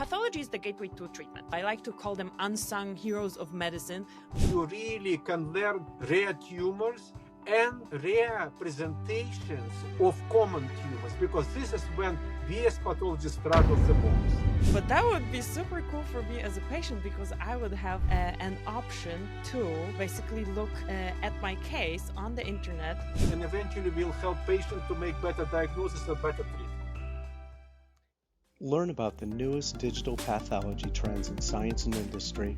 Pathology is the gateway to treatment. I like to call them unsung heroes of medicine. You really can learn rare tumors and rare presentations of common tumors, because this is when we as pathologists struggle the most. But that would be super cool for me as a patient, because I would have an option to basically look at my case on the internet. And eventually we'll help patients to make better diagnosis and better treatment. Learn about the newest digital pathology trends in science and industry,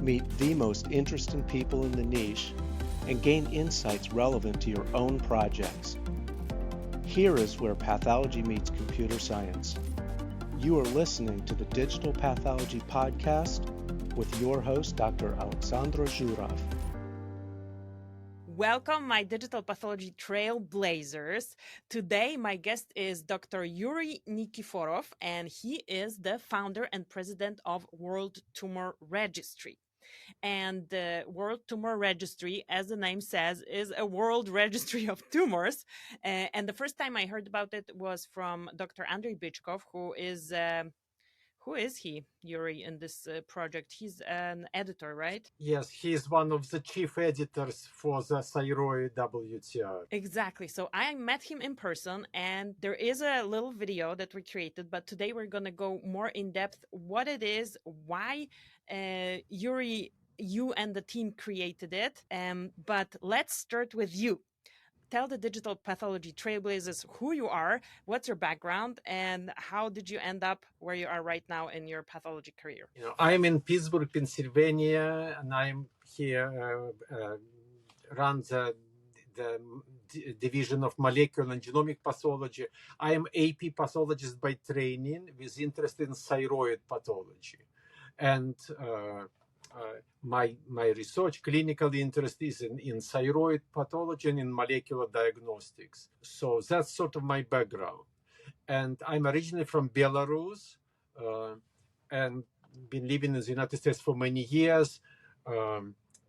meet the most interesting people in the niche, and gain insights relevant to your own projects. Here is where pathology meets computer science. You are listening to the Digital Pathology Podcast with your host, Dr. Alexandra Zhurov. Welcome, my digital pathology trailblazers. Today, my guest is Dr. Yuri Nikiforov, and he is the founder and president of World Tumor Registry. And the World Tumor Registry, as the name says, is a world registry of tumors. And the first time I heard about it was from Dr. Andrei Bychkov, who is he, Yuri, in this project? He's an editor, right? Yes, he is one of the chief editors for the thyroid WTR. Exactly. So I met him in person, and there is a little video that we created, but today we're going to go more in depth what it is, why Yuri, you and the team created it. But let's start with you. Tell the digital pathology trailblazers who you are, what's your background, and how did you end up where you are right now in your pathology career? I'm in Pittsburgh, Pennsylvania, and I'm here run the division of molecular and genomic pathology. I am AP pathologist by training with interest in thyroid pathology, and my research clinical interest is in thyroid pathology and in molecular diagnostics. So that's sort of my background. And I'm originally from Belarus and been living in the United States for many years.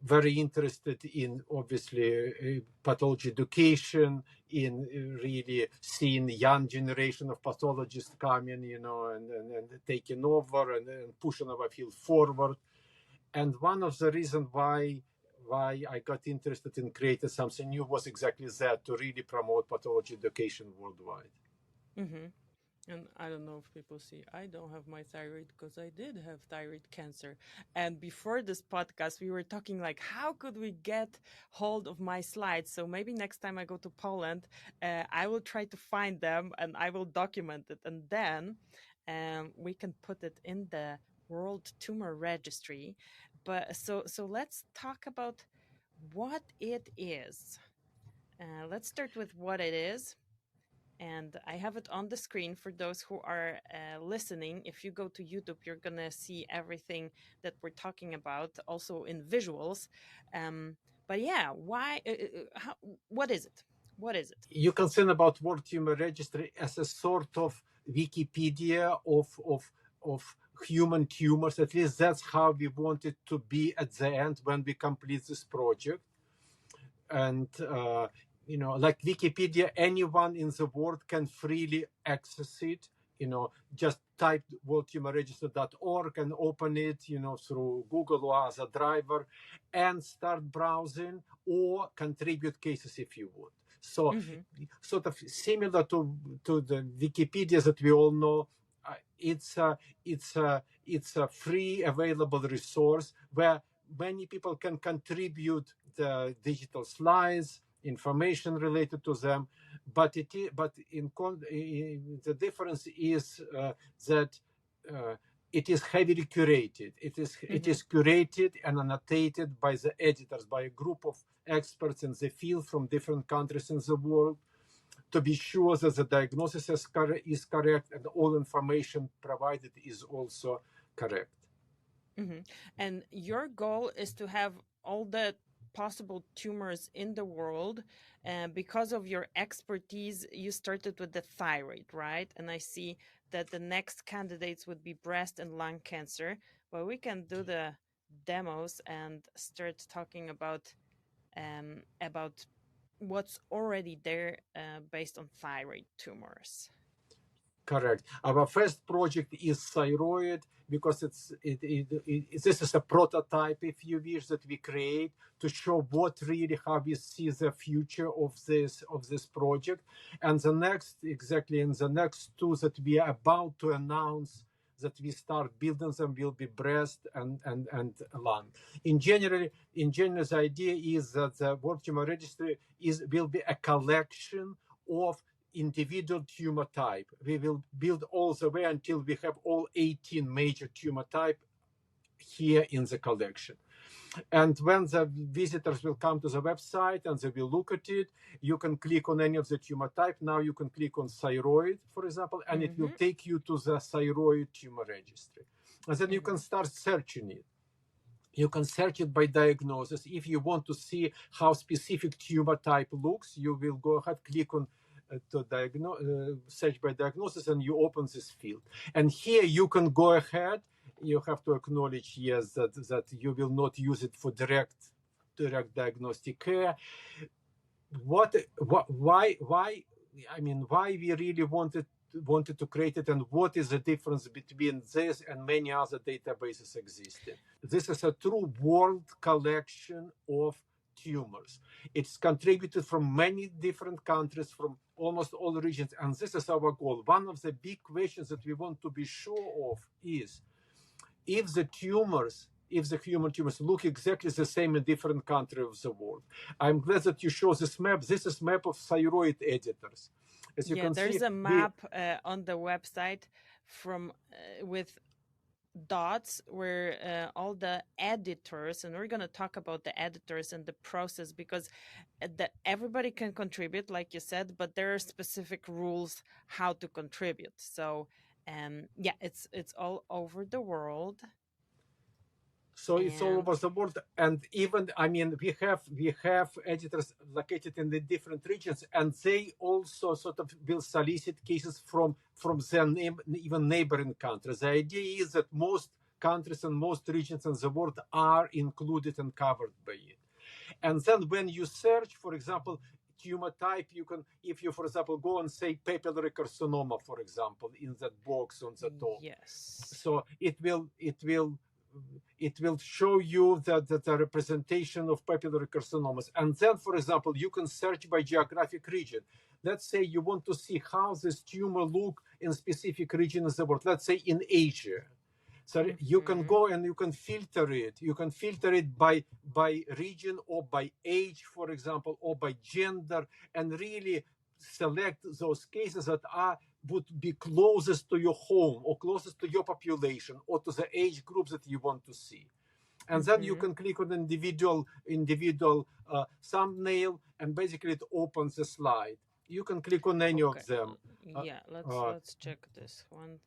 Very interested in, obviously, pathology education, in really seeing the young generation of pathologists coming, and taking over and pushing our field forward. And one of the reasons why I got interested in creating something new was exactly that, to really promote pathology education worldwide. Mm-hmm. And I don't know if people see, I don't have my thyroid because I did have thyroid cancer. And before this podcast, we were talking like, how could we get hold of my slides? So maybe next time I go to Poland, I will try to find them and I will document it. And then we can put it in the World Tumor Registry. But so let's talk about what it is. Let's start with what it is. And I have it on the screen for those who are listening. If you go to YouTube, you're going to see everything that we're talking about, also in visuals. But yeah, what is it? What is it? You can think about World Tumor Registry as a sort of Wikipedia of human tumors. At least that's how we want it to be at the end when we complete this project. And like Wikipedia, anyone in the world can freely access it. Just type worldtumorregister.org and open it, through Google or as a driver, and start browsing or contribute cases if you would. So, sort of similar to the Wikipedia that we all know. It's a free available resource where many people can contribute the digital slides, information related to them, but the difference is that it is heavily curated. It is curated and annotated by the editors, by a group of experts in the field from different countries in the world, to be sure that the diagnosis is correct and all information provided is also correct. Mm-hmm. And your goal is to have all the possible tumors in the world. And because of your expertise, you started with the thyroid, right? And I see that the next candidates would be breast and lung cancer. Well, we can do the demos and start talking about what's already there based on thyroid tumors. Correct. Our first project is thyroid because this is a prototype, if you wish, that we create to show how we see the future of this project. And the next two that we are about to announce that we start building them will be breast and lung. In general, the idea is that the World Tumor Registry will be a collection of individual tumor type. We will build all the way until we have all 18 major tumor type here in the collection. And when the visitors will come to the website and they will look at it, you can click on any of the tumor type. Now you can click on thyroid, for example, and it will take you to the thyroid tumor registry. And then you can start searching it. You can search it by diagnosis. If you want to see how specific tumor type looks, you will go ahead, click on search by diagnosis, and you open this field. And here you can go ahead. You have to acknowledge, yes, that you will not use it for direct diagnostic care. Why we really wanted to create it, and what is the difference between this and many other databases existing? This is a true world collection of tumors. It's contributed from many different countries, from almost all regions, and this is our goal. One of the big questions that we want to be sure of is if the human tumors look exactly the same in different countries of the world. I'm glad that you show this map. This is map of thyroid editors. As you can there's see, a map on the website from with dots where all the editors, and we're going to talk about the editors and the process, because everybody can contribute, like you said, but there are specific rules how to contribute. So it's all over the world. So it's all over the world, and even we have editors located in the different regions, and they also sort of will solicit cases from their even neighboring countries. The idea is that most countries and most regions in the world are included and covered by it. And then when you search, for example, tumor type, you can, if you, for example, go and say papillary carcinoma, for example, in that box on the top. Yes. So it will show you the representation of papillary carcinomas. And then, for example, you can search by geographic region. Let's say you want to see how this tumor look in specific region of the world. Let's say in Asia. So you can go and you can filter it. You can filter it by region or by age, for example, or by gender, and really select those cases that would be closest to your home or closest to your population or to the age groups that you want to see. And then you can click on individual thumbnail, and basically it opens the slide. You can click on any of them. Let's check this one.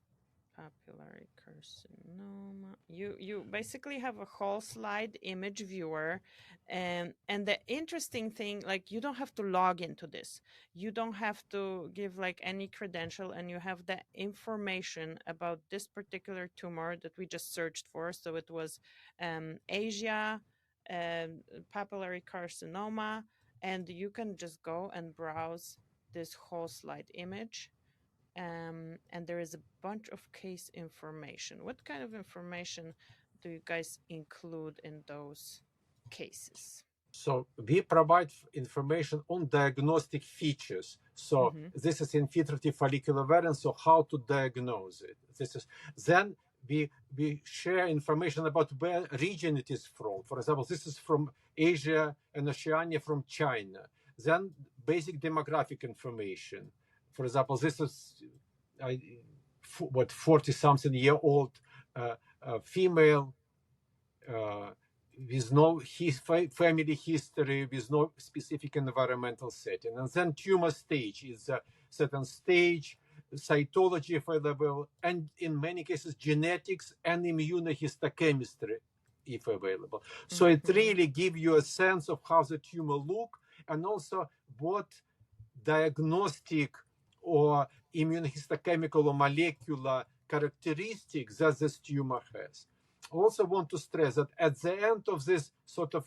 Papillary carcinoma. You basically have a whole slide image viewer, and the interesting thing, like, you don't have to log into this. You don't have to give like any credential, and you have the information about this particular tumor that we just searched for. So it was Asia, papillary carcinoma, and you can just go and browse this whole slide image. And there is a bunch of case information. What kind of information do you guys include in those cases? So we provide information on diagnostic features. So this is infiltrative follicular variant, so how to diagnose it. Then we share information about where region it is from. For example, this is from Asia and Oceania, from China. Then basic demographic information. For example, this is 40-something-year-old female with no family history, with no specific environmental setting. And then tumor stage is a certain stage, cytology available, and in many cases genetics and immunohistochemistry if available. So it really gives you a sense of how the tumor look, and also what diagnostic or immunohistochemical or molecular characteristics that this tumor has. I also want to stress that at the end of this sort of,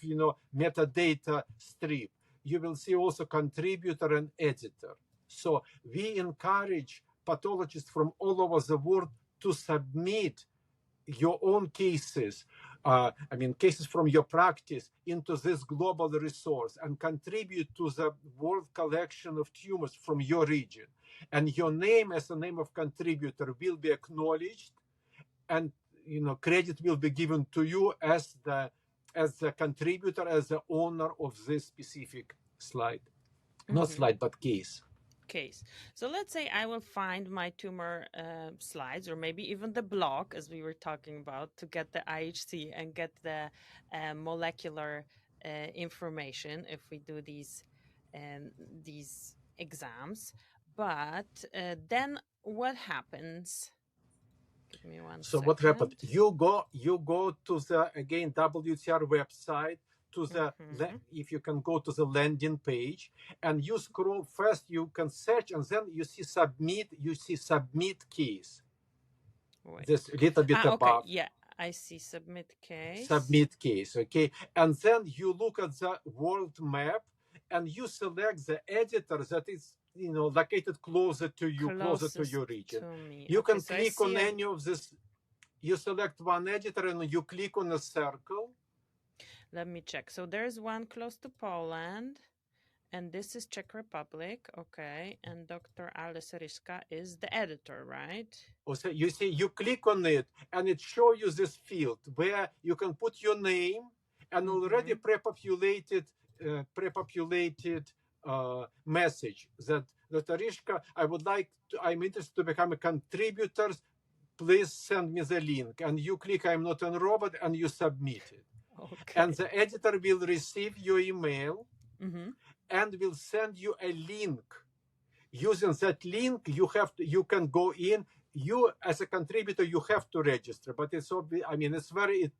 metadata strip, you will see also contributor and editor. So we encourage pathologists from all over the world to submit your own cases, cases from your practice into this global resource and contribute to the world collection of tumors from your region. And your name as a name of contributor will be acknowledged, and credit will be given to you as the contributor, as the owner of this specific slide. Not slide, but case. So let's say I will find my tumor slides, or maybe even the blog, as we were talking about, to get the IHC and get the molecular information if we do these exams. But then what happens? Give me one So second. what happened? You go to the, again, WTR website, to the if you can go to the landing page, and you scroll. First you can search, and then you see submit case. This little bit above. Yeah, I see submit case. Okay, and then you look at the world map, and you select the editor that is located closer to you, closer to your region. You can click on any of this. You select one editor and you click on a circle. Let me check. So there's one close to Poland, and this is Czech Republic. Okay, and Dr. Alice Ryska is the editor, right? So you see, you click on it, and it shows you this field where you can put your name and already pre-populated message that Dr. Ryska, I'm interested to become a contributor. Please send me the link. And you click I'm not a robot, and you submit it. Okay. And the editor will receive your email and will send you a link. Using that link, you can go in. You as a contributor, you have to register, but it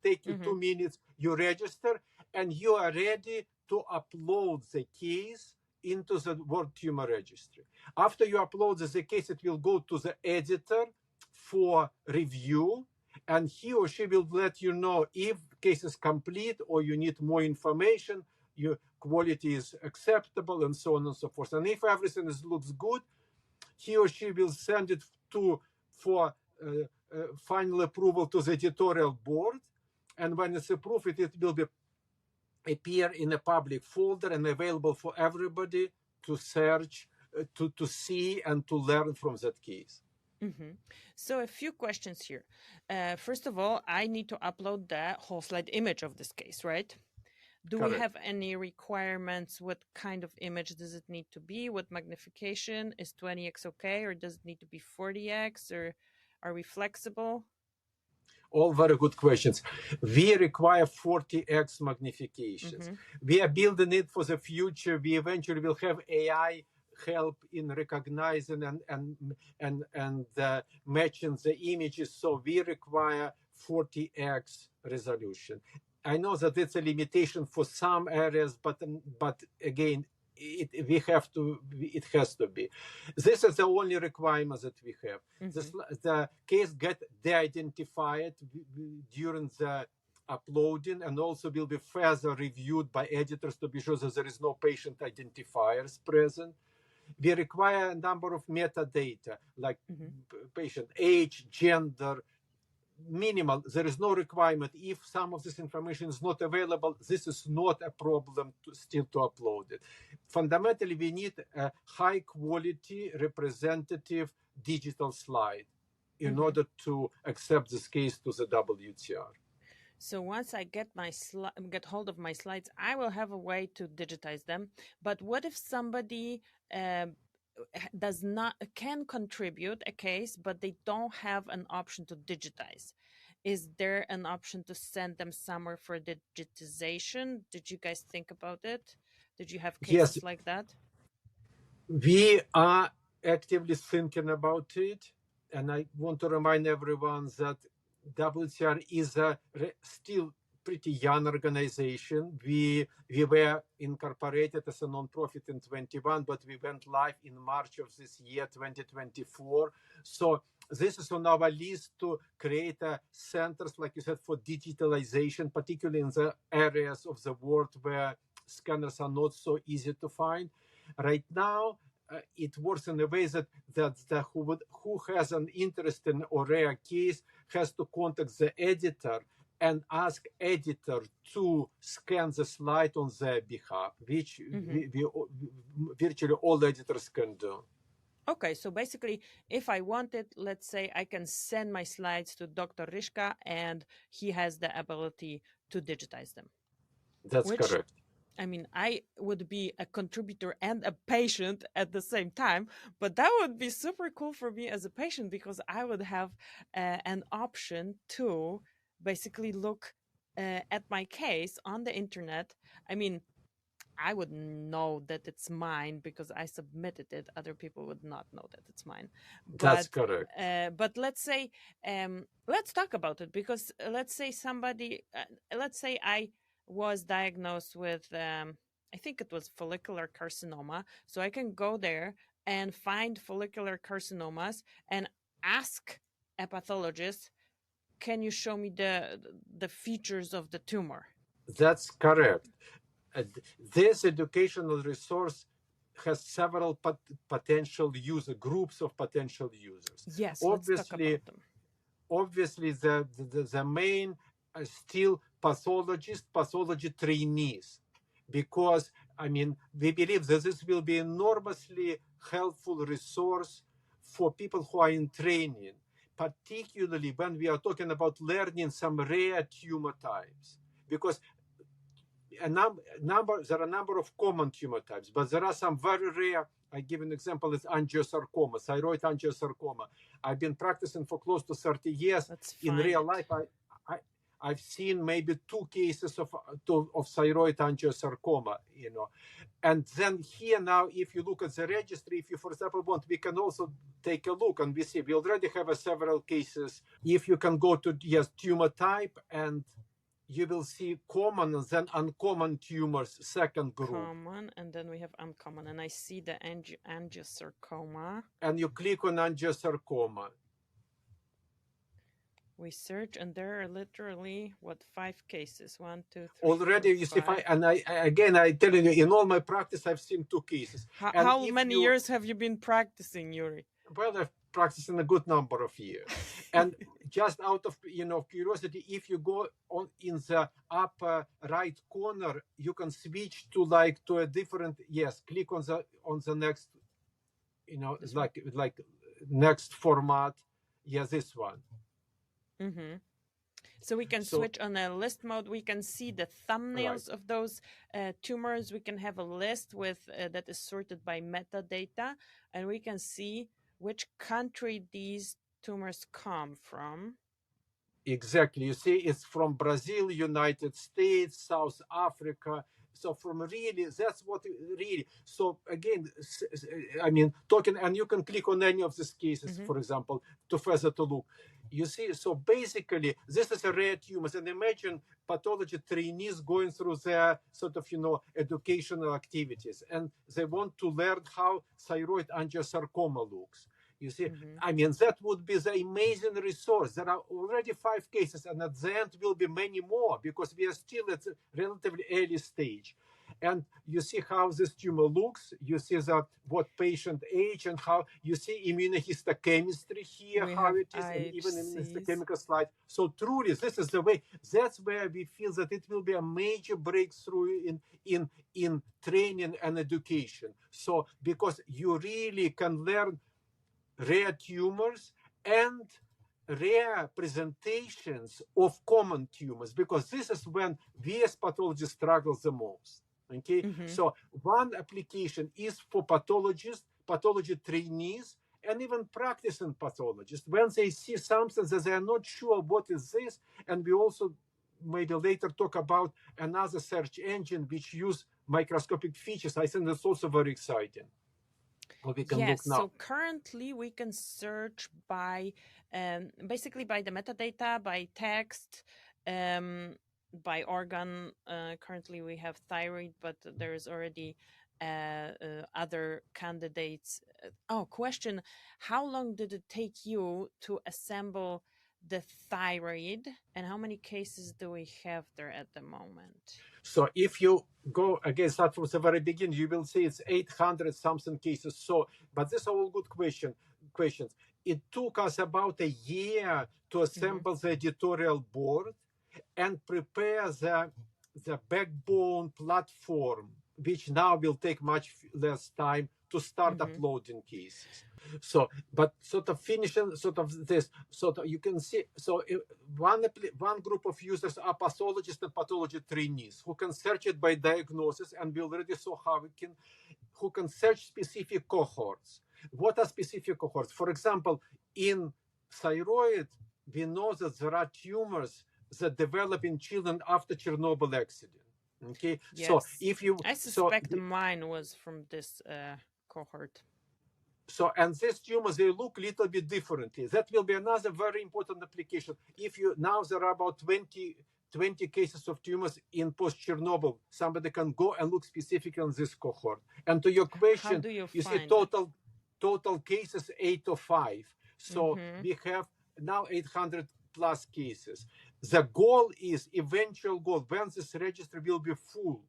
takes you 2 minutes. You register, and you are ready to upload the case into the World Tumor Registry. After you upload the case, it will go to the editor for review, and he or she will let you know if case is complete or you need more information, your quality is acceptable, and so on and so forth. And if everything looks good, he or she will send it for final approval to the editorial board. And when it's approved, it will appear in a public folder and available for everybody to search, to see, and to learn from that case. So a few questions here. First of all, I need to upload the whole slide image of this case, right? Do Correct. we have any requirements? What kind of image does it need to be? What magnification? Is 20x okay, or does it need to be 40x, or are we flexible? All very good questions. We require 40x magnifications. We are building it for the future. We eventually will have AI help in recognizing and matching the images. So we require 40x resolution. I know that it's a limitation for some areas, but again, it has to be. This is the only requirement that we have. The case get de-identified during the uploading, and also will be further reviewed by editors to be sure that there is no patient identifiers present. We require a number of metadata like patient age, gender, minimal. There is no requirement. If some of this information is not available, this is not a problem to upload it. Fundamentally, we need a high quality representative digital slide in order to accept this case to the WTR. So once I get hold of my slides, I will have a way to digitize them. But what if somebody can contribute a case, but they don't have an option to digitize? Is there an option to send them somewhere for digitization? Did you guys think about it? Did you have cases like that? We are actively thinking about it, and I want to remind everyone that WTR is a still pretty young organization. We were incorporated as a nonprofit in 21, but we went live in March of this year, 2024. So this is on our list to create centers, like you said, for digitalization, particularly in the areas of the world where scanners are not so easy to find. Right now, it works in a way that who has an interest in or rare case has to contact the editor and ask editor to scan the slide on their behalf, which virtually all editors can do. Okay, so basically, if I wanted, let's say I can send my slides to Dr. Rishka and he has the ability to digitize them. That's correct. I mean, I would be a contributor and a patient at the same time, but that would be super cool for me as a patient because I would have an option to basically look at my case on the internet. I mean, I would know that it's mine because I submitted it. Other people would not know that it's mine. That's correct. But let's say, let's talk about it because let's say let's say I was diagnosed with, I think it was follicular carcinoma. So I can go there and find follicular carcinomas and ask a pathologist, can you show me the features of the tumor? That's correct. This educational resource has several potential groups of potential users. Yes, let's talk about them. Obviously, the main still pathology trainees, because I mean we believe that this will be enormously helpful resource for people who are in training, particularly when we are talking about learning some rare tumor types, because there are a number of common tumor types, but there are some very rare. I give an example: it's angiosarcoma, thyroid angiosarcoma. I've been practicing for close to 30 years. In real life, I've seen maybe 2 cases of thyroid angiosarcoma, And then here now, if you look at the registry, if you, for example, we can also take a look and we see we already have several cases. If you can go to tumor type, and you will see common and then uncommon tumors, second group. Common, and then we have uncommon, and I see the angiosarcoma. And you click on angiosarcoma. We search, and there are literally 5 cases? 1, 2, 3. Already, 4, you see, 5. I tell you, in all my practice, I've seen 2 cases. How many years have you been practicing, Yuri? Well, I've practiced in a good number of years. And just out of curiosity, if you go on in the upper right corner, you can switch to a different. Yes, click on the next. Like next format. Yes, this one. Mm-hmm. So we can switch on a list mode. We can see the thumbnails of those tumors. We can have a list with that is sorted by metadata, and we can see which country these tumors come from. Exactly. You see, it's from Brazil, United States, South Africa. So that's what really. So again, I mean, and you can click on any of these cases, for example, to further to look. You see, so basically, this is a rare tumors, and imagine pathology trainees going through their sort of, educational activities, and they want to learn how thyroid angiosarcoma looks. You see, I mean, that would be the amazing resource. There are already 5 cases, and at the end will be many more because we are still at a relatively early stage. And you see how this tumor looks. You see what patient age and how you see immunohistochemistry here, how it is, and even immunohistochemical slide. So truly, this is the way. That's where we feel that it will be a major breakthrough in training and education. So because you really can learn rare tumors and rare presentations of common tumors, because this is when we as pathologists struggle the most. Okay, so one application is for pathologists, pathology trainees, and even practicing pathologists when they see something that they are not sure what is this. And we also maybe later talk about another search engine which use microscopic features. I think that's also very exciting. We can look now. So currently we can search by basically by the metadata, by text, by organ. Currently we have thyroid, but there is already other candidates. Question: how long did it take you to assemble the thyroid, and how many cases do we have there at the moment? So if you go again, start from the very beginning, you will see it's 800 something cases. So, but these are all good questions. It took us about a year to assemble the editorial board and prepare the backbone platform, which now will take much less time to start uploading cases. So, but sort of finishing this, you can see, one group of users are pathologists and pathology trainees who can search it by diagnosis, and we already saw who can search specific cohorts. What are specific cohorts? For example, in thyroid, we know that there are tumors that develop in children after Chernobyl accident. Okay, yes. So if you, I suspect mine was from this cohort. So, and these tumors, they look a little bit differently. That will be another very important application. Now there are about 20 cases of tumors in post-Chernobyl. Somebody can go and look specifically on this cohort. And to your question, how do you see find total cases 805. So we have now 800 plus cases. The goal is, eventual goal, when this registry will be full,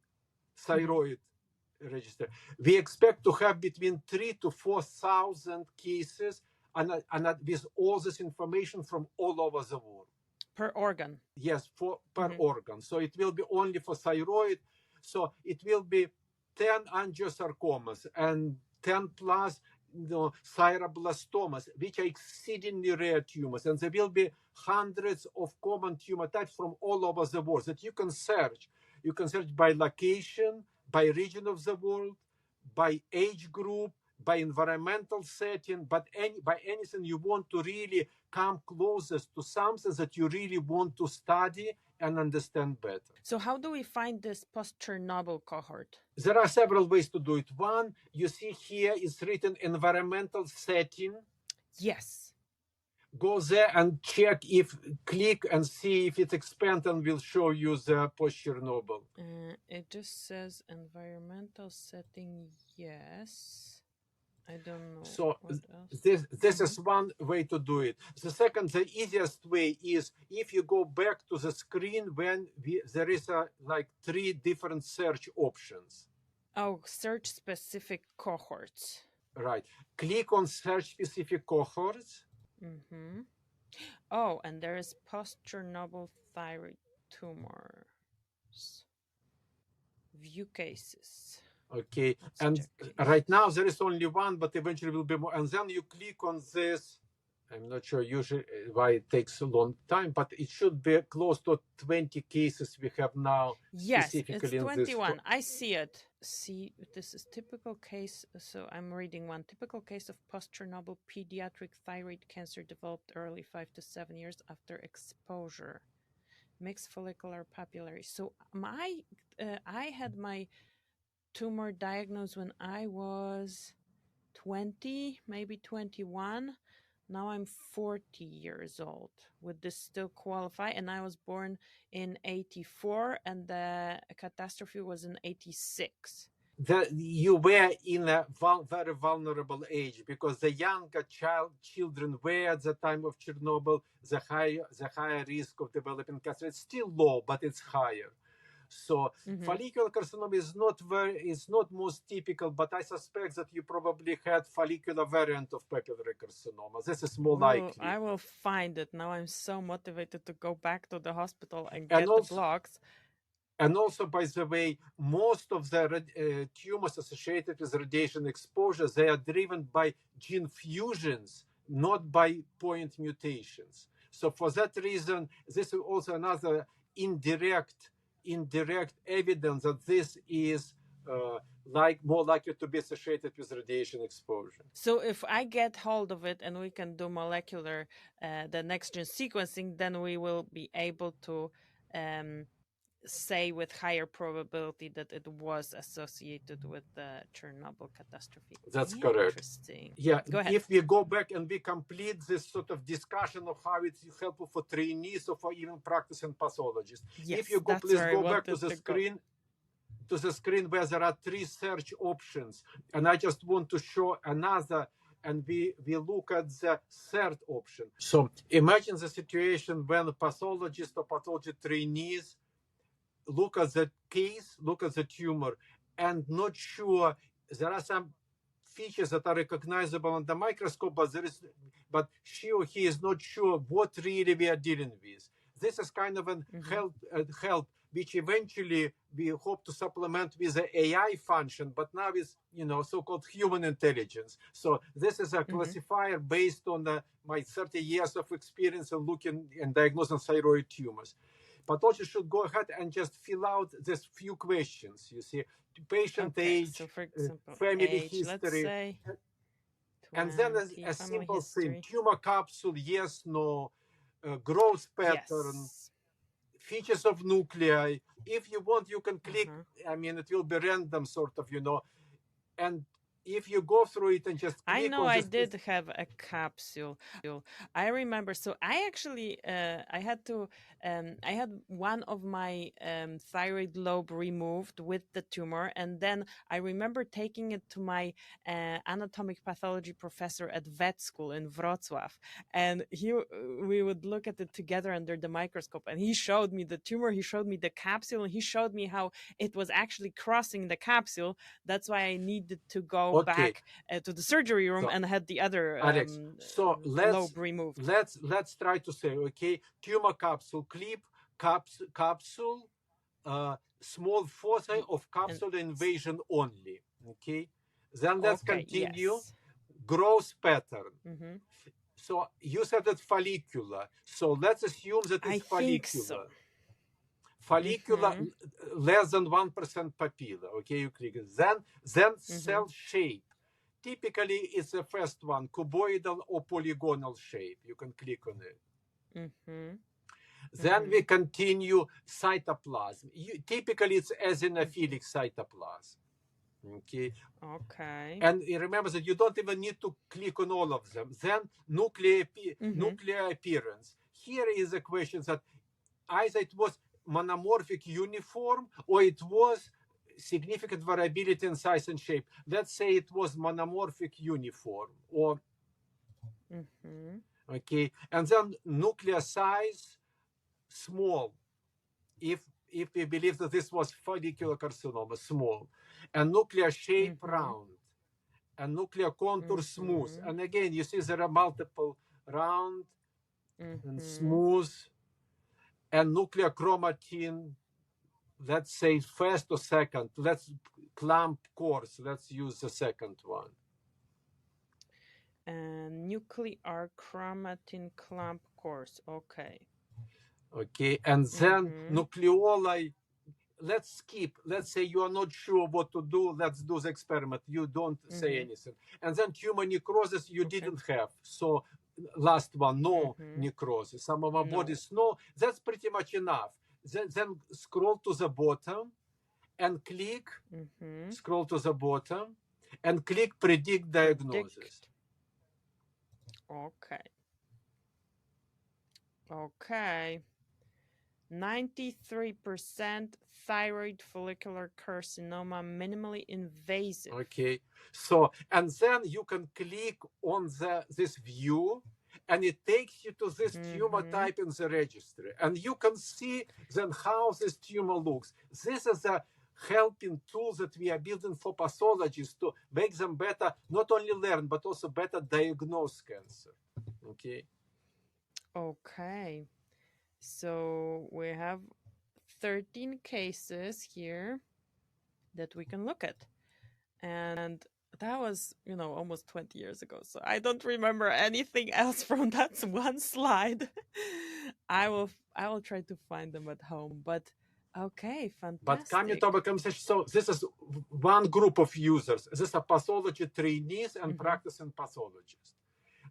thyroid register, we expect to have between 3,000 to 4,000 cases, and with all this information from all over the world. Per organ? Yes, per organ. So it will be only for thyroid. So it will be 10 angiosarcomas and 10 plus thyroblastomas, which are exceedingly rare tumors. And there will be hundreds of common tumor types from all over the world that you can search. You can search by location, by region of the world, by age group, by environmental setting, but by anything you want to really come closest to something that you really want to study and understand better. So how do we find this post-Chernobyl cohort? There are several ways to do it. One, you see here is written environmental setting. Yes. Go there and click and see if it expands, and will show you the post-Chernobyl. It just says environmental setting, yes. I don't know. So what else. this is one way to do it. The second, the easiest way is if you go back to the screen when there is like 3 different search options. Oh, search specific cohorts. Right. Click on search specific cohorts. Oh, and there is post-Chernobyl thyroid tumors. View cases. Okay, and right now there is only one, but eventually will be more. And then you click on this. I'm not sure usually why it takes a long time, but it should be close to 20 cases we have now. Yes, it's 21. I see it. See, this is typical case. So I'm reading one. Typical case of post-Chernobyl pediatric thyroid cancer developed early 5 to 7 years after exposure. Mixed follicular papillary. So I had my tumor diagnosed when I was 20, maybe 21. Now I'm 40 years old. Would this still qualify? And I was born in 84, and the catastrophe was in 86. You were in a very vulnerable age, because the younger children were at the time of Chernobyl, the higher risk of developing cancer. It's still low, but it's higher. So follicular carcinoma is not most typical, but I suspect that you probably had follicular variant of papillary carcinoma. This is more likely. I will find it. Now I'm so motivated to go back to the hospital and get the blocks. And also, by the way, most of the tumors associated with radiation exposure, they are driven by gene fusions, not by point mutations. So for that reason, this is also another indirect evidence that this is more likely to be associated with radiation exposure. So if I get hold of it and we can do molecular, the next gen sequencing, then we will be able to say with higher probability that it was associated with the Chernobyl catastrophe. That's correct. Interesting. Yeah, go ahead. If we go back and we complete this sort of discussion of how it's helpful for trainees or for even practicing pathologists. Yes, if you please go back to the screen where there are 3 search options, and I just want to show another and we look at the third option. So imagine the situation when a pathologist or pathology trainees look at the case, look at the tumor, and not sure. There are some features that are recognizable on the microscope, but she or he is not sure what really we are dealing with. This is kind of an help, which eventually we hope to supplement with the AI function, but now is so-called human intelligence. So this is a classifier based on my 30 years of experience in looking and diagnosing thyroid tumors. Pathologists should go ahead and just fill out these few questions. You see, patient age, so for example, family age, history, let's say and then a simple thing: tumor capsule, yes, no, growth pattern, features of nuclei. If you want, you can click. I mean, it will be random, sort of, and if you go through it and just click I know on I this, did have a capsule. I remember. So I actually I had one of my thyroid lobe removed with the tumor, and then I remember taking it to my anatomic pathology professor at vet school in Wrocław, and we would look at it together under the microscope, and he showed me the tumor, he showed me the capsule, and he showed me how it was actually crossing the capsule. That's why I needed to go back to the surgery room and had the other Alex, so lobe removed. Let's try to say, tumor capsule, clip, capsule, small foci of capsule invasion only. Then let's continue. Yes. Growth pattern. So you said that follicular. So let's assume that it's follicular. So. Follicular less than 1% papilla. You click it. Then cell shape. Typically, it's the first one, cuboidal or polygonal shape. You can click on it. Then we continue cytoplasm. Typically, it's eosinophilic cytoplasm. And remember that you don't even need to click on all of them. Then nuclear appearance. Here is a question that either it was monomorphic uniform or it was significant variability in size and shape. Let's say it was monomorphic uniform, or and then nuclear size small, if we believe that this was follicular carcinoma, small, and nuclear shape round, and nuclear contour smooth. And again, you see there are multiple round and smooth, and nuclear chromatin, let's say first or second. Let's clump course. Let's use the second one. Nuclear chromatin clump course. And then nucleoli. Let's skip. Let's say you are not sure what to do. Let's do the experiment. You don't say anything. And then tumor necrosis you didn't have. So last one, no necrosis. Some of our bodies, no. That's pretty much enough. Then scroll to the bottom and click, scroll to the bottom and click predict diagnosis. Okay. 93% thyroid follicular carcinoma, minimally invasive. So, and then you can click on this view, and it takes you to this tumor type in the registry. And you can see then how this tumor looks. This is a helping tool that we are building for pathologists to make them better, not only learn, but also better diagnose cancer. So we have 13 cases here that we can look at. And that was, almost 20 years ago. So I don't remember anything else from that one slide. I will try to find them at home. But fantastic. But coming to our conversation, so this is one group of users. These are pathology trainees and practicing pathologists.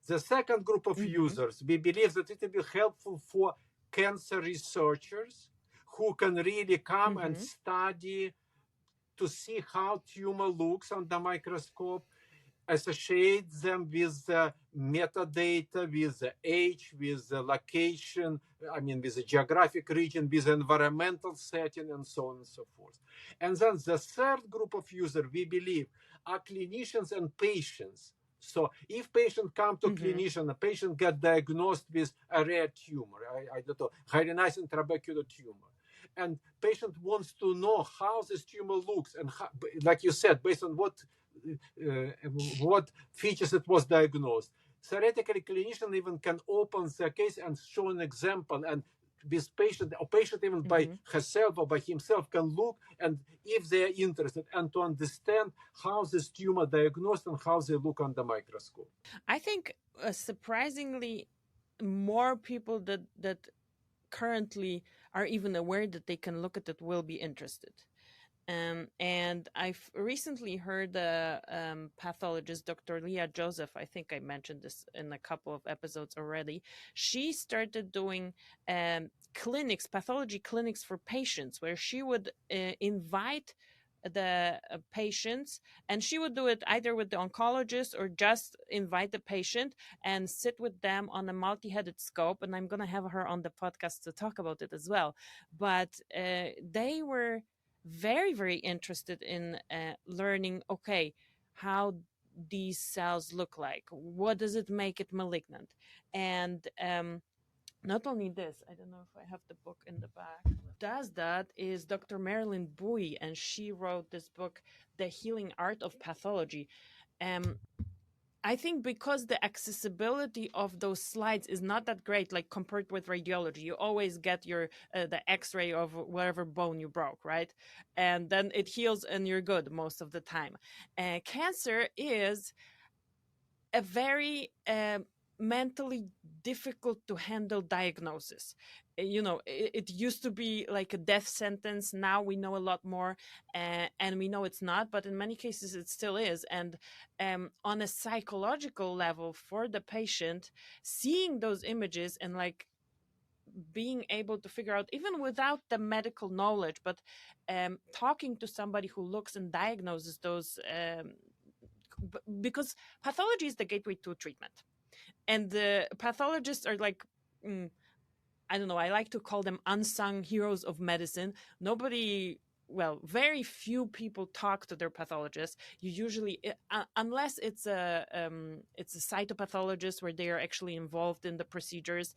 The second group of users, we believe that it will be helpful for cancer researchers who can really come and study to see how tumor looks under the microscope, associate them with the metadata, with the age, with the location, with the geographic region, with the environmental setting, and so on and so forth. And then the third group of users, we believe, are clinicians and patients So if patient come to clinician, a patient get diagnosed with a rare tumor, I don't know, hyalinizing trabecular tumor, and patient wants to know how this tumor looks, and how, like you said, based on what features it was diagnosed. Theoretically, clinician even can open the case and show an example, and this patient or patient even by herself or by himself can look, and if they are interested, and to understand how this tumor diagnosed and how they look under microscope. I think surprisingly more people that currently are even aware that they can look at it will be interested. And I've recently heard the pathologist, Dr. Leah Joseph, I think I mentioned this in a couple of episodes already. She started doing clinics, pathology clinics for patients, where she would invite the patients, and she would do it either with the oncologist or just invite the patient and sit with them on a multi-headed scope. And I'm going to have her on the podcast to talk about it as well. But they were very, very interested in learning, okay, how these cells look like, what does it make it malignant, and not only this, I don't know if I have the book in the back. Does that is Dr. Marilyn Bowie, and she wrote this book, The Healing Art of Pathology. I think because the accessibility of those slides is not that great, like compared with radiology, you always get your the X-ray of whatever bone you broke, right? And then it heals and you're good most of the time. Cancer is a very mentally difficult to handle diagnosis. You know, it used to be like a death sentence. Now we know a lot more, and we know it's not, but in many cases it still is. And on a psychological level for the patient, seeing those images and like being able to figure out, even without the medical knowledge, but talking to somebody who looks and diagnoses those, because pathology is the gateway to treatment. And the pathologists are like, I don't know, I like to call them unsung heroes of medicine. Very few people talk to their pathologists. You usually, unless it's a cytopathologist where they are actually involved in the procedures,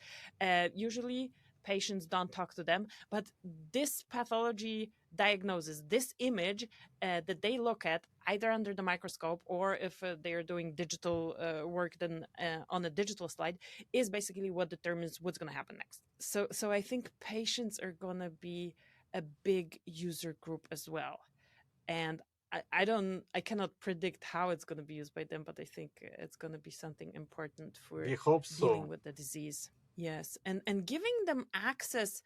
usually patients don't talk to them. But this pathology diagnosis, this image that they look at, either under the microscope or if they are doing digital work, then on a digital slide, is basically what determines what's going to happen next. So I think patients are going to be a big user group as well. And I cannot predict how it's going to be used by them, but I think it's going to be something important for dealing with the disease. Yes, and giving them access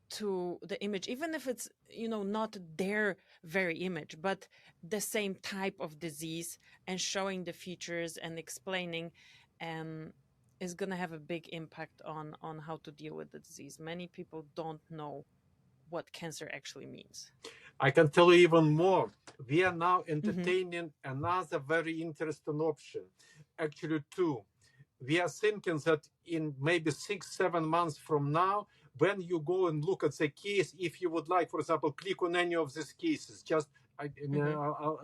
to the image, even if it's, you know, not their very image, but the same type of disease, and showing the features and explaining is going to have a big impact on how to deal with the disease. Many people don't know what cancer actually means. I can tell you even more. We are now entertaining another very interesting option, actually two. We are thinking that in maybe 6-7 months from now, when you go and look at the case, if you would like, for example, click on any of these cases, I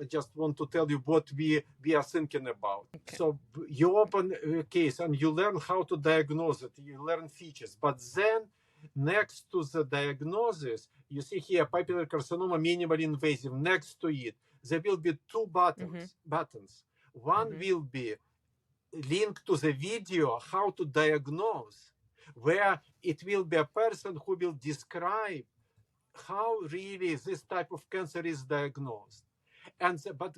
just want to tell you what we are thinking about. Okay. So you open a case and you learn how to diagnose it, you learn features, but then next to the diagnosis, you see here papillary carcinoma minimally invasive. Next to it, there will be two buttons. One will be linked to the video how to diagnose, where it will be a person who will describe how really this type of cancer is diagnosed. But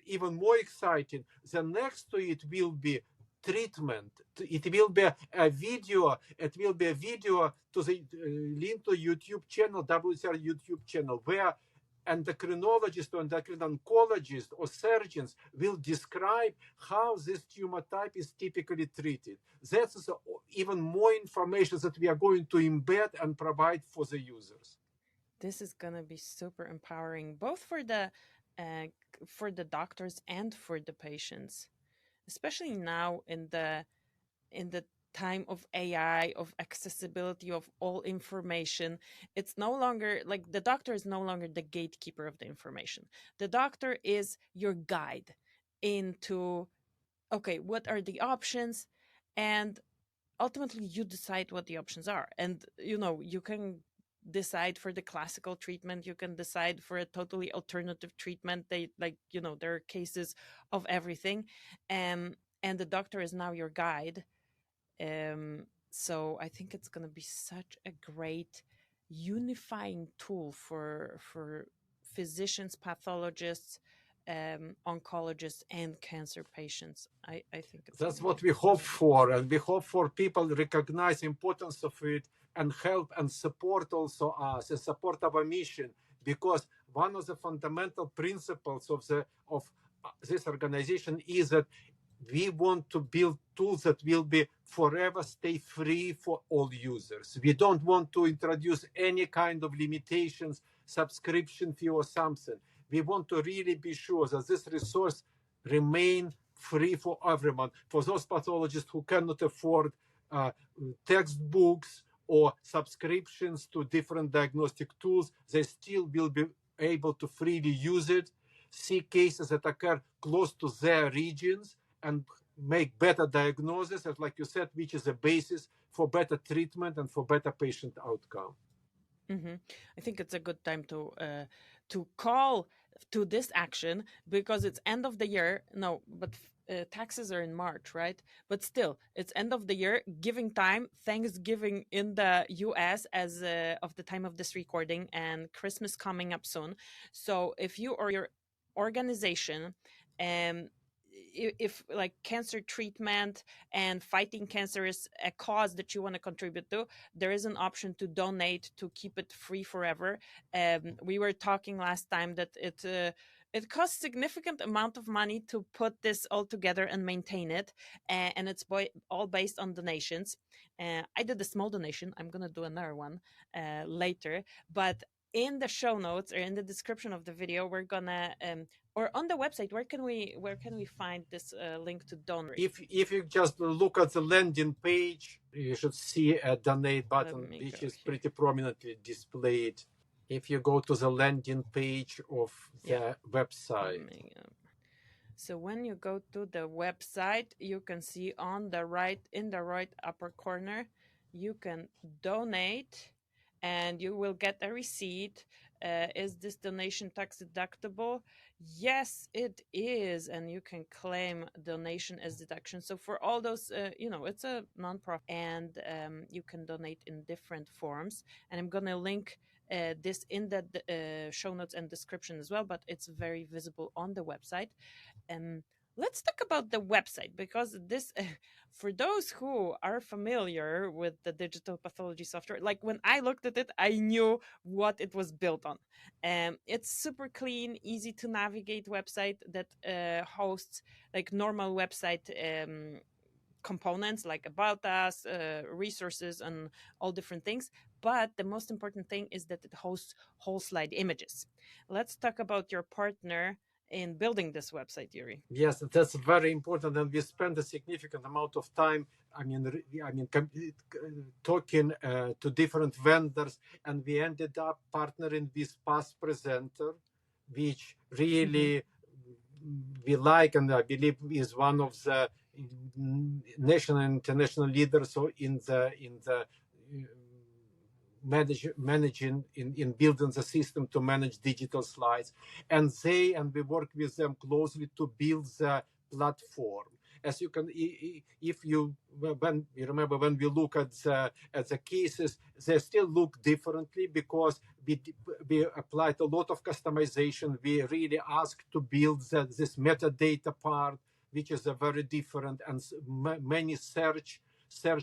even more exciting, the next to it will be treatment. It will be a video. It will be a video to the link to YouTube channel, WCR YouTube channel, where endocrinologists or endocrine oncologists or surgeons will describe how this tumor type is typically treated. That's even more information that we are going to embed and provide for the users. This is going to be super empowering, both for the doctors and for the patients, especially now in the time of AI, of accessibility of all information. It's no longer like the doctor is no longer the gatekeeper of the information. The doctor is your guide. into, okay, what are the options? And ultimately you decide what the options are. And, you can decide for the classical treatment, you can decide for a totally alternative treatment. There are cases of everything. And the doctor is now your guide. So I think it's going to be such a great unifying tool for physicians, pathologists, oncologists, and cancer patients. I think it's That's gonna what be we hope really for, and we hope for people recognize importance of it and help and support also us and support our mission, because one of the fundamental principles of this organization is that we want to build tools that will be forever stay free for all users. We don't want to introduce any kind of limitations, subscription fee or something. We want to really be sure that this resource remain free for everyone. For those pathologists who cannot afford textbooks or subscriptions to different diagnostic tools, they still will be able to freely use it, see cases that occur close to their regions, and make better diagnosis, as like you said, which is a basis for better treatment and for better patient outcome. Mm-hmm. I think it's a good time to call to this action, because it's end of the year. No, but taxes are in March, right? But still, it's end of the year, giving time, Thanksgiving in the US as of the time of this recording, and Christmas coming up soon. So if you or your organization, um, if like cancer treatment and fighting cancer is a cause that you want to contribute to, there is an option to donate to keep it free forever. We were talking last time that it costs significant amount of money to put this all together and maintain it, and it's all based on donations. I did a small donation. I'm gonna do another one later, but in the show notes or in the description of the video, we're gonna or on the website, where can we find this link to donate? If you just look at the landing page, you should see a donate button, which is pretty prominently displayed. If you go to the landing page of the website. So when you go to the website, you can see in the right upper corner, you can donate, and you will get a receipt. Is this donation tax deductible? Yes, it is, and you can claim donation as deduction. So for all those, it's a nonprofit, and you can donate in different forms. And I'm gonna link this in the show notes and description as well, but it's very visible on the website. Let's talk about the website, because this, for those who are familiar with the digital pathology software, like when I looked at it, I knew what it was built on. It's super clean, easy to navigate website that hosts like normal website components like about us, resources, and all different things. But the most important thing is that it hosts whole slide images. Let's talk about your partner in building this website, Yuri. Yes, that's very important, and we spend a significant amount of time. Talking to different vendors, and we ended up partnering with Path Presenter, which really we like, and I believe is one of the national and international leaders in the managing in building the system to manage digital slides, and we work with them closely to build the platform. As you can, if you when you remember when we look at the cases, they still look differently because we applied a lot of customization. We really asked to build this metadata part, which is a very different, and many search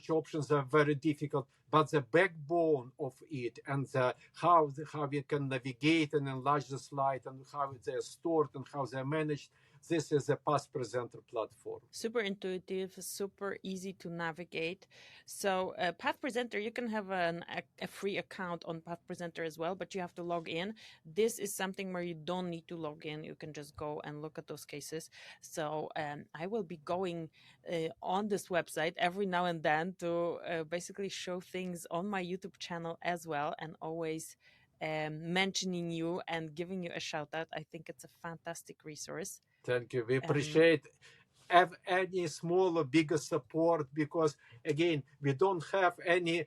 options are very difficult. But the backbone of it and how we can navigate and enlarge the slide and how they're stored and how they're managed, this is a Path Presenter platform. Super intuitive, super easy to navigate. So Path Presenter, you can have a free account on Path Presenter as well, but you have to log in. This is something where you don't need to log in. You can just go and look at those cases. So I will be going on this website every now and then to basically show things on my YouTube channel as well, and always mentioning you and giving you a shout out. I think it's a fantastic resource. Thank you. We appreciate any small or bigger support, because again, we don't have any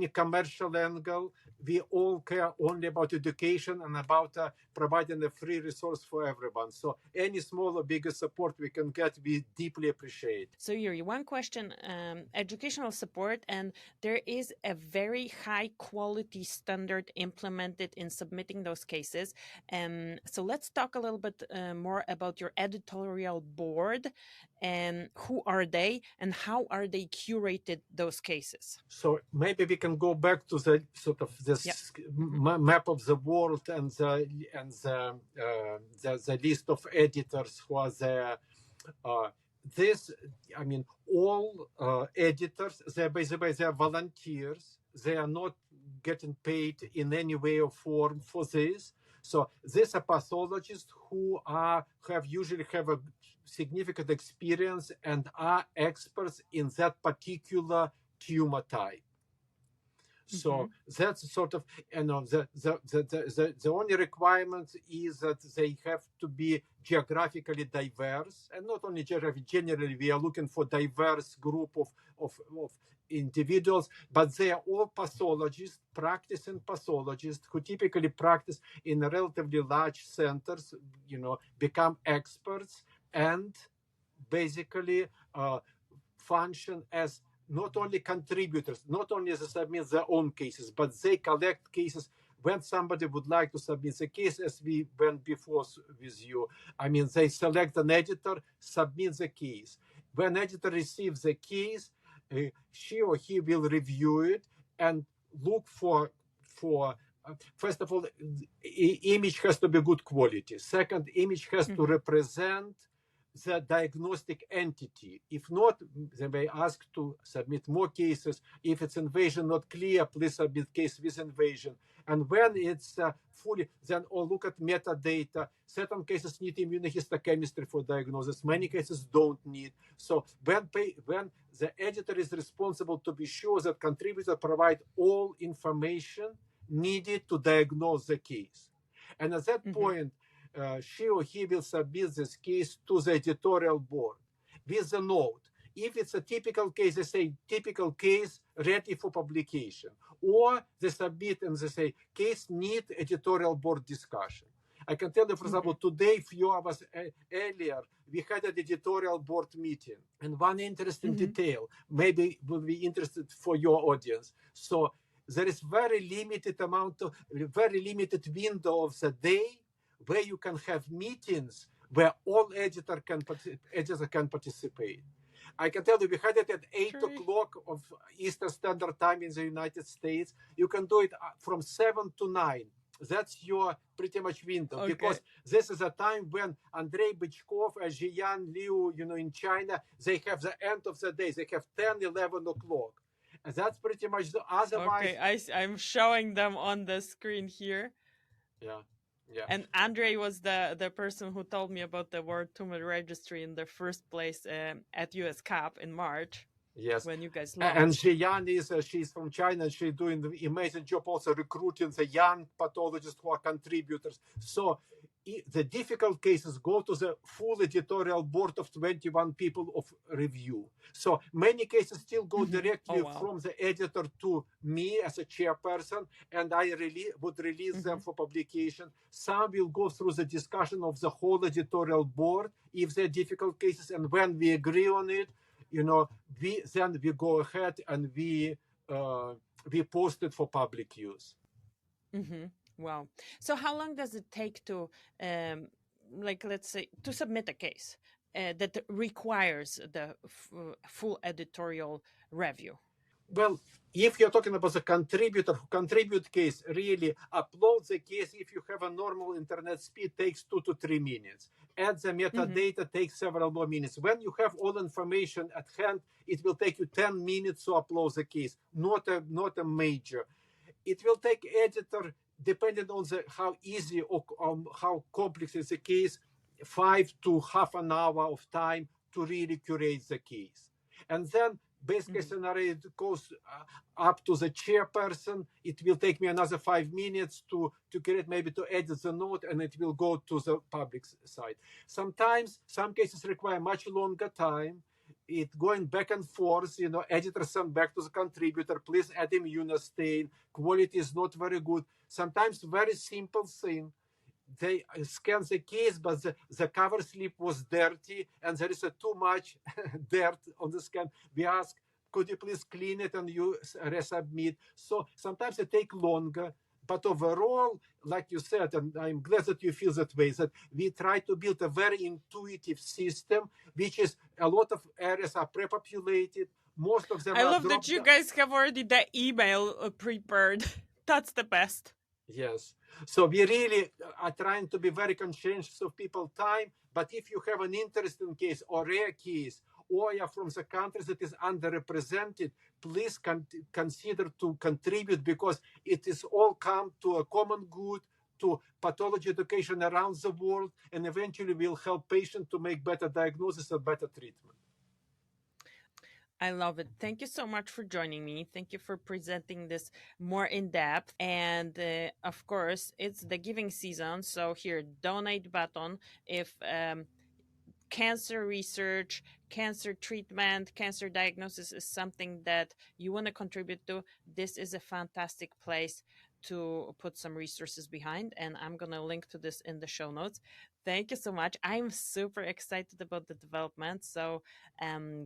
commercial angle. We all care only about education and about providing a free resource for everyone. So any small or bigger support we can get, we deeply appreciate. So Yuri, one question, educational support, and there is a very high quality standard implemented in submitting those cases. So let's talk a little bit more about your editorial board, and who are they and how are they curated those cases? So maybe we can go back to the sort of this map of the world and the list of editors who are there. This, I mean, all editors, they're volunteers. They are not getting paid in any way or form for this. So these are pathologists who usually have a significant experience and are experts in that particular tumor type. So that's sort of, the only requirement is that they have to be geographically diverse, and not only geographically. Generally, we are looking for diverse group of individuals, but they are all pathologists, practicing pathologists who typically practice in relatively large centers, become experts and basically function as not only contributors, not only they submit their own cases, but they collect cases when somebody would like to submit the case, as we went before with you. I mean, they select an editor, submit the case. When editor receives the case, she or he will review it and look for first of all, image has to be good quality. Second, image has to represent the diagnostic entity. If not, they may ask to submit more cases. If it's invasion not clear, please submit case with invasion. And when it's fully, then look at metadata. Certain cases need immunohistochemistry for diagnosis. Many cases don't need. So when the editor is responsible to be sure that contributors provide all information needed to diagnose the case. And at that point, she or he will submit this case to the editorial board with a note. If it's a typical case, they say typical case ready for publication. Or they submit and they say case need editorial board discussion. I can tell you, for example, today, a few hours earlier, we had an editorial board meeting. And one interesting detail, maybe will be interested for your audience. So there is very limited window of the day where you can have meetings where all editors can participate. I can tell you, we had it at 8 o'clock of Eastern Standard Time in the United States. You can do it from 7 to 9. That's your pretty much window, because this is a time when Andrei Bychkov and Jian Liu, in China, they have the end of the day. They have 10, 11 o'clock. And that's pretty much the otherwise. Okay, I'm showing them on the screen here. Yeah. Yeah. And Andrei was the person who told me about the World Tumor Registry in the first place at US CAP in March. Yes. When you guys launched. And Jiyan she's from China, and she's doing the amazing job also recruiting the young pathologists who are contributors. So the difficult cases go to the full editorial board of 21 people of review. So many cases still go directly from the editor to me as a chairperson, and I would release them for publication. Some will go through the discussion of the whole editorial board if they're difficult cases, and when we agree on it, we go ahead and we post it for public use. Wow. So how long does it take to, let's say, to submit a case that requires the full editorial review? Well, if you're talking about the contributor who contribute case, really upload the case. If you have a normal internet speed, takes 2 to 3 minutes. Add the metadata, takes several more minutes. When you have all information at hand, it will take you 10 minutes to upload the case. Not a major. It will take editor, depending on how easy or how complex is the case, 5 to half an hour of time to really curate the case. And then Best case scenario, it goes up to the chairperson. It will take me another 5 minutes to create, maybe to edit the note, and it will go to the public side. Sometimes, some cases require much longer time. It going back and forth, editor send back to the contributor, please add immunostain, quality is not very good. Sometimes very simple thing. They scan the case, but the cover slip was dirty and there is too much dirt on the scan. We ask, could you please clean it and you resubmit? So sometimes it takes longer. But overall, like you said, and I'm glad that you feel that way, that we try to build a very intuitive system, which is a lot of areas are pre-populated. Most of them I are love that you guys have already the email prepared. That's the best. Yes. So we really are trying to be very conscientious of people's time. But if you have an interesting case or rare case, or you're from the countries that is underrepresented, please consider to contribute, because it is all come to a common good, to pathology education around the world, and eventually will help patients to make better diagnosis and better treatment. I love it. Thank you so much for joining me. Thank you for presenting this more in depth. And of course, it's the giving season. So here, donate button. If cancer research, cancer treatment, cancer diagnosis is something that you want to contribute to, this is a fantastic place to put some resources behind. And I'm going to link to this in the show notes. Thank you so much. I'm super excited about the development. So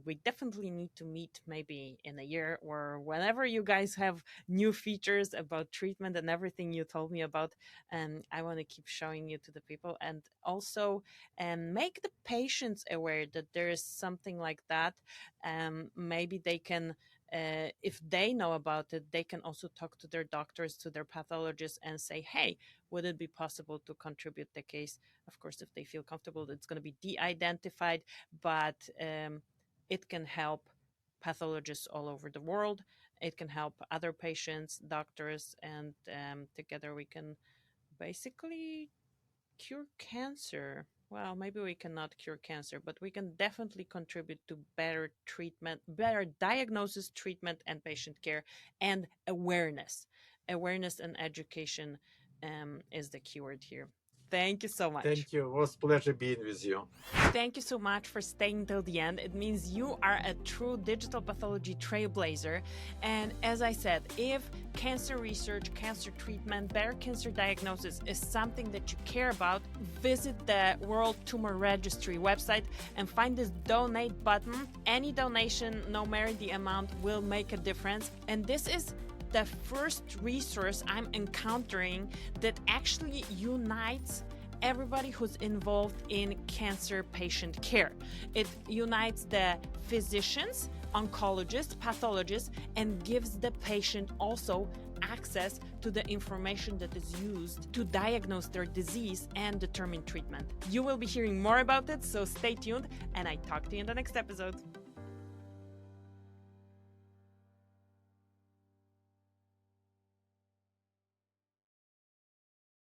we definitely need to meet maybe in a year or whenever you guys have new features about treatment and everything you told me about. I want to keep showing you to the people, and also make the patients aware that there is something like that. Maybe they can, if they know about it, they can also talk to their doctors, to their pathologists, and say, hey, would it be possible to contribute the case? Of course, if they feel comfortable, it's going to be de-identified, but it can help pathologists all over the world. It can help other patients, doctors, and together we can basically cure cancer. Well, maybe we cannot cure cancer, but we can definitely contribute to better treatment, better diagnosis, treatment, and patient care, and awareness. Awareness and education is the keyword here. Thank you so much. Thank you. It was a pleasure being with you. Thank you so much for staying till the end. It means you are a true digital pathology trailblazer. And as I said, if cancer research, cancer treatment, better cancer diagnosis is something that you care about, visit the World Tumor Registry website and find this donate button. Any donation, no matter the amount, will make a difference. And this is the first resource I'm encountering that actually unites everybody who's involved in cancer patient care. It unites the physicians, oncologists, pathologists, and gives the patient also access to the information that is used to diagnose their disease and determine treatment. You will be hearing more about it, so stay tuned, and I talk to you in the next episode.